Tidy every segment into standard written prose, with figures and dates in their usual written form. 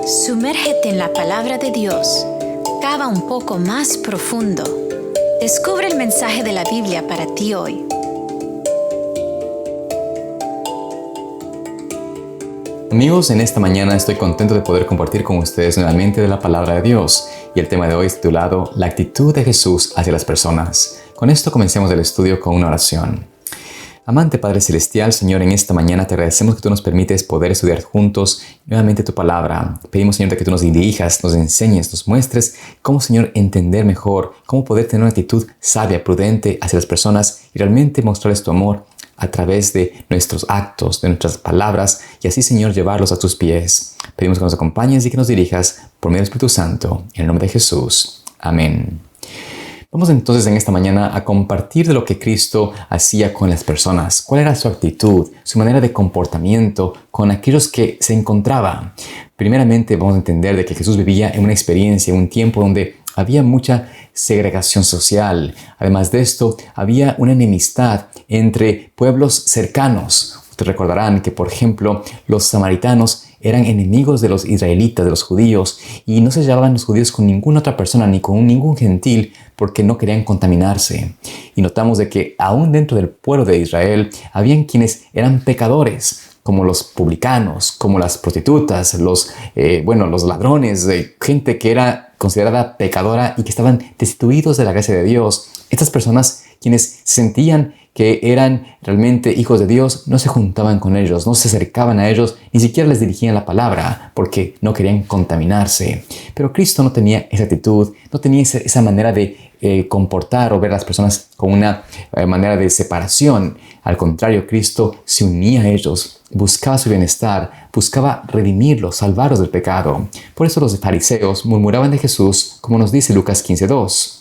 Sumérgete en la palabra de Dios. Cava un poco más profundo. Descubre el mensaje de la Biblia para ti hoy. Amigos, en esta mañana estoy contento de poder compartir con ustedes nuevamente de la palabra de Dios. Y el tema de hoy es titulado La actitud de Jesús hacia las personas. Con esto comencemos el estudio con una oración. Amante Padre Celestial, Señor, en esta mañana te agradecemos que tú nos permites poder estudiar juntos nuevamente tu palabra. Pedimos, Señor, que tú nos dirijas, nos enseñes, nos muestres cómo, Señor, entender mejor, cómo poder tener una actitud sabia, prudente hacia las personas y realmente mostrarles tu amor a través de nuestros actos, de nuestras palabras y así, Señor, llevarlos a tus pies. Pedimos que nos acompañes y que nos dirijas por medio del Espíritu Santo, en el nombre de Jesús. Amén. Vamos entonces en esta mañana a compartir de lo que Cristo hacía con las personas. ¿Cuál era su actitud, su manera de comportamiento con aquellos que se encontraban? Primeramente vamos a entender de que Jesús vivía en una experiencia, en un tiempo donde había mucha segregación social. Además de esto, había una enemistad entre pueblos cercanos. Ustedes recordarán que, por ejemplo, los samaritanos eran enemigos de los israelitas, de los judíos, y no se llevaban los judíos con ninguna otra persona ni con ningún gentil porque no querían contaminarse. Y notamos de que aún dentro del pueblo de Israel habían quienes eran pecadores, como los publicanos, como las prostitutas, los ladrones, gente que era considerada pecadora y que estaban destituidos de la gracia de Dios. Estas personas, quienes sentían que eran realmente hijos de Dios, no se juntaban con ellos, no se acercaban a ellos, ni siquiera les dirigían la palabra porque no querían contaminarse. Pero Cristo no tenía esa actitud, no tenía esa manera de comportar o ver a las personas con una manera de separación. Al contrario, Cristo se unía a ellos, buscaba su bienestar, buscaba redimirlos, salvarlos del pecado. Por eso los fariseos murmuraban de Jesús, como nos dice Lucas 15:2.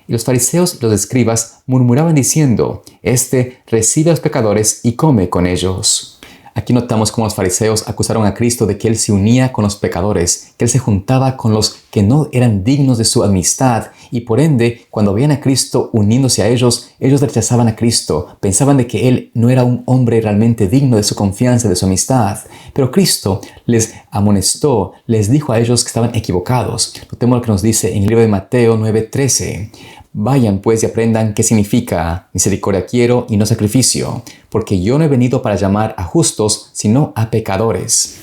Y los fariseos y los escribas murmuraban diciendo: Este recibe a los pecadores y come con ellos. Aquí notamos cómo los fariseos acusaron a Cristo de que Él se unía con los pecadores, que Él se juntaba con los que no eran dignos de su amistad y por ende, cuando veían a Cristo uniéndose a ellos rechazaban a Cristo, pensaban de que Él no era un hombre realmente digno de su confianza, de su amistad. Pero Cristo les amonestó, les dijo a ellos que estaban equivocados. Notemos lo que nos dice en el libro de Mateo 9:13. Vayan pues y aprendan qué significa misericordia quiero y no sacrificio, porque yo no he venido para llamar a justos, sino a pecadores.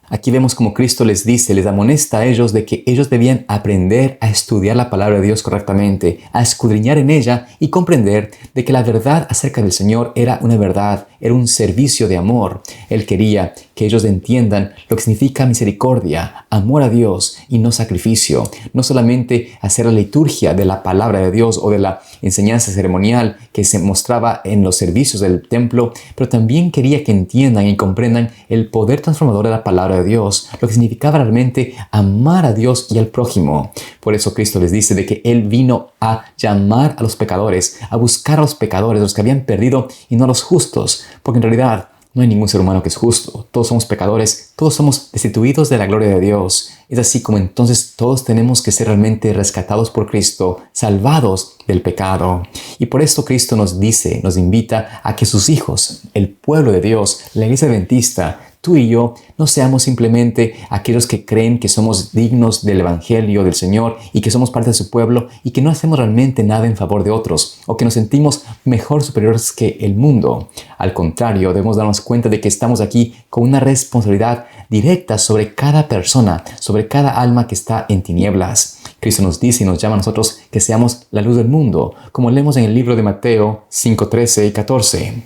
Aquí vemos como Cristo les dice, les amonesta a ellos de que ellos debían aprender a estudiar la palabra de Dios correctamente, a escudriñar en ella y comprender de que la verdad acerca del Señor era una verdad, era un servicio de amor. Él quería que ellos entiendan lo que significa misericordia, amor a Dios y no sacrificio. No solamente hacer la liturgia de la palabra de Dios o de la enseñanza ceremonial que se mostraba en los servicios del templo, pero también quería que entiendan y comprendan el poder transformador de la palabra de Dios, lo que significaba realmente amar a Dios y al prójimo. Por eso Cristo les dice de que Él vino a llamar a los pecadores, a buscar a los pecadores, los que habían perdido y no a los justos, porque en realidad no hay ningún ser humano que es justo. Todos somos pecadores, todos somos destituidos de la gloria de Dios. Es así como entonces todos tenemos que ser realmente rescatados por Cristo, salvados del pecado. Y por esto Cristo nos dice, nos invita a que sus hijos, el pueblo de Dios, la iglesia adventista, tú y yo, no seamos simplemente aquellos que creen que somos dignos del Evangelio del Señor y que somos parte de su pueblo y que no hacemos realmente nada en favor de otros o que nos sentimos mejor superiores que el mundo. Al contrario, debemos darnos cuenta de que estamos aquí con una responsabilidad directa sobre cada persona, sobre cada alma que está en tinieblas. Cristo nos dice y nos llama a nosotros que seamos la luz del mundo, como leemos en el libro de Mateo 5:13 y 14.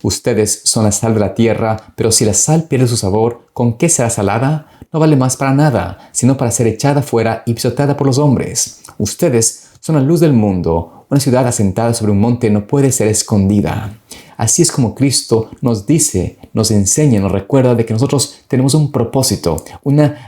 Ustedes son la sal de la tierra, pero si la sal pierde su sabor, ¿con qué será salada? No vale más para nada, sino para ser echada fuera y pisoteada por los hombres. Ustedes son la luz del mundo. Una ciudad asentada sobre un monte no puede ser escondida. Así es como Cristo nos dice, nos enseña, nos recuerda de que nosotros tenemos un propósito,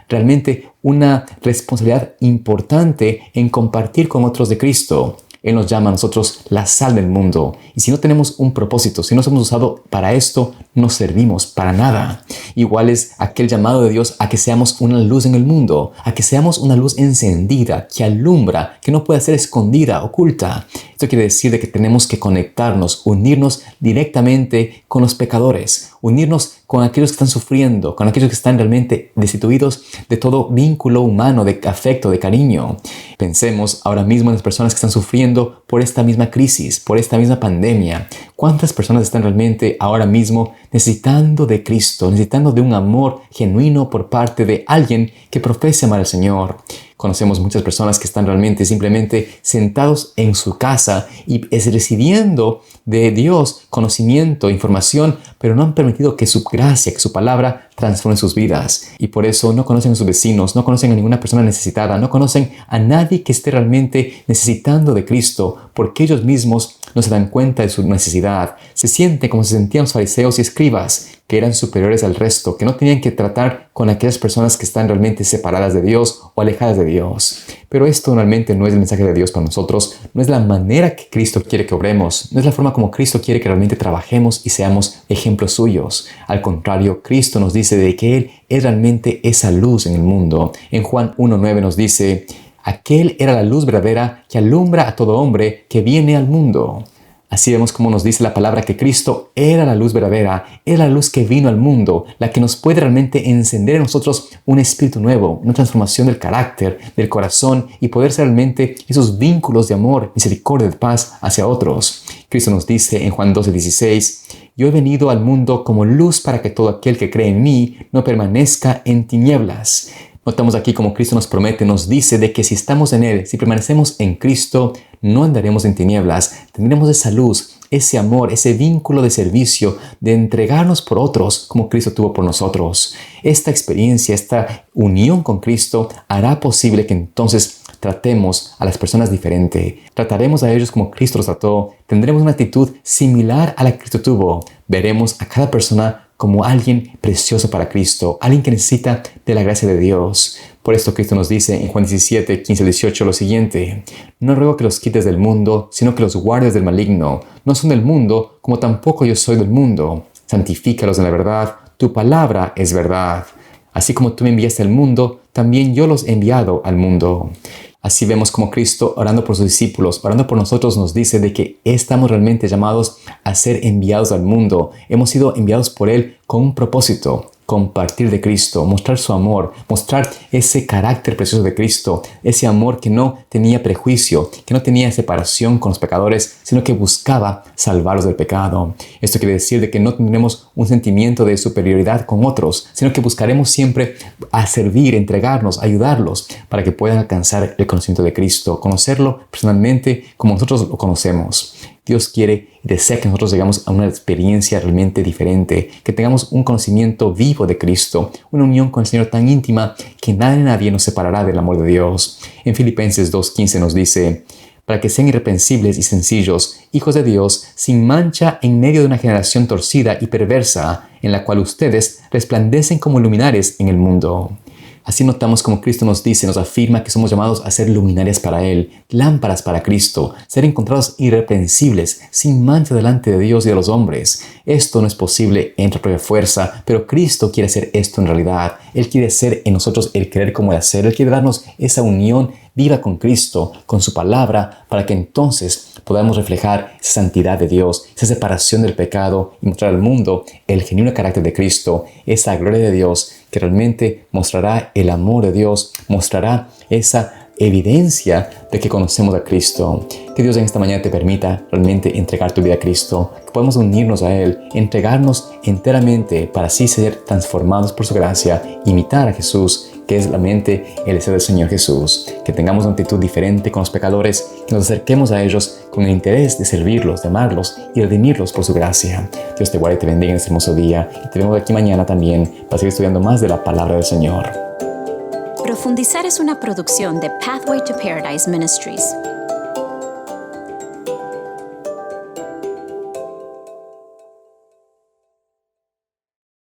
realmente una responsabilidad importante en compartir con otros de Cristo. Él nos llama a nosotros la sal del mundo. Y si no tenemos un propósito, si no somos usados para esto, no servimos para nada. Igual es aquel llamado de Dios a que seamos una luz en el mundo, a que seamos una luz encendida, que alumbra, que no puede ser escondida, oculta. Esto quiere decir de que tenemos que conectarnos, unirnos directamente con los pecadores, unirnos con aquellos que están sufriendo, con aquellos que están realmente destituidos de todo vínculo humano, de afecto, de cariño. Pensemos ahora mismo en las personas que están sufriendo por esta misma crisis, por esta misma pandemia. ¿Cuántas personas están realmente ahora mismo necesitando de Cristo, necesitando de un amor genuino por parte de alguien que profese amar al Señor? Conocemos muchas personas que están realmente simplemente sentados en su casa y recibiendo de Dios conocimiento, información, pero no han permitido que su gracia, que su palabra transforme sus vidas. Y por eso no conocen a sus vecinos, no conocen a ninguna persona necesitada, no conocen a nadie que esté realmente necesitando de Cristo, porque ellos mismos no se dan cuenta de su necesidad. Se sienten como se sentían los fariseos y escribas, que eran superiores al resto, que no tenían que tratar con aquellas personas que están realmente separadas de Dios o alejadas de Dios. Pero esto realmente no es el mensaje de Dios para nosotros, no es la manera que Cristo quiere que obremos, no es la forma como Cristo quiere que realmente trabajemos y seamos ejemplos suyos. Al contrario, Cristo nos dice de que Él es realmente esa luz en el mundo. En Juan 1:9 nos dice: aquel era la luz verdadera que alumbra a todo hombre que viene al mundo. Así vemos como nos dice la palabra que Cristo era la luz verdadera, era la luz que vino al mundo, la que nos puede realmente encender en nosotros un espíritu nuevo, una transformación del carácter, del corazón y poder ser realmente esos vínculos de amor, misericordia, de paz hacia otros. Cristo nos dice en Juan 12:16: yo he venido al mundo como luz para que todo aquel que cree en mí no permanezca en tinieblas. Notamos aquí como Cristo nos promete, nos dice de que si estamos en Él, si permanecemos en Cristo, no andaremos en tinieblas, tendremos esa luz, ese amor, ese vínculo de servicio, de entregarnos por otros como Cristo tuvo por nosotros. Esta experiencia, esta unión con Cristo hará posible que entonces tratemos a las personas diferente. Trataremos a ellos como Cristo los trató. Tendremos una actitud similar a la que Cristo tuvo. Veremos a cada persona como alguien precioso para Cristo, alguien que necesita de la gracia de Dios. Por esto Cristo nos dice en Juan 17:15-18 lo siguiente: no ruego que los quites del mundo, sino que los guardes del maligno. No son del mundo, como tampoco yo soy del mundo. Santifícalos en la verdad, tu palabra es verdad. Así como tú me enviaste al mundo, también yo los he enviado al mundo. Así vemos como Cristo, orando por sus discípulos, orando por nosotros, nos dice de que estamos realmente llamados a ser enviados al mundo. Hemos sido enviados por Él con un propósito: compartir de Cristo, mostrar su amor, mostrar ese carácter precioso de Cristo, ese amor que no tenía prejuicio, que no tenía separación con los pecadores, sino que buscaba salvarlos del pecado. Esto quiere decir de que no tendremos un sentimiento de superioridad con otros, sino que buscaremos siempre a servir, entregarnos, ayudarlos para que puedan alcanzar el conocimiento de Cristo, conocerlo personalmente como nosotros lo conocemos. Dios quiere y desea que nosotros llegamos a una experiencia realmente diferente, que tengamos un conocimiento vivo de Cristo, una unión con el Señor tan íntima que nadie nos separará del amor de Dios. En Filipenses 2:15 nos dice: para que sean irreprensibles y sencillos, hijos de Dios, sin mancha en medio de una generación torcida y perversa, en la cual ustedes resplandecen como luminares en el mundo. Así notamos como Cristo nos dice, nos afirma que somos llamados a ser luminarias para Él, lámparas para Cristo, ser encontrados irreprensibles, sin mancha delante de Dios y de los hombres. Esto no es posible en nuestra propia fuerza, pero Cristo quiere hacer esto en realidad. Él quiere hacer en nosotros el querer como el hacer. Él quiere darnos esa unión viva con Cristo, con su palabra, para que entonces podamos reflejar esa santidad de Dios, esa separación del pecado y mostrar al mundo el genuino carácter de Cristo, esa gloria de Dios que realmente mostrará el amor de Dios, mostrará esa evidencia de que conocemos a Cristo. Que Dios en esta mañana te permita realmente entregar tu vida a Cristo, que podamos unirnos a Él, entregarnos enteramente para así ser transformados por su gracia, imitar a Jesús, que es realmente el deseo del Señor Jesús. Que tengamos una actitud diferente con los pecadores, que nos acerquemos a ellos con el interés de servirlos, de amarlos y redimirlos por su gracia. Dios te guarde y te bendiga en este hermoso día, y te vemos aquí mañana también para seguir estudiando más de la palabra del Señor. Profundizar es una producción de Pathway to Paradise Ministries.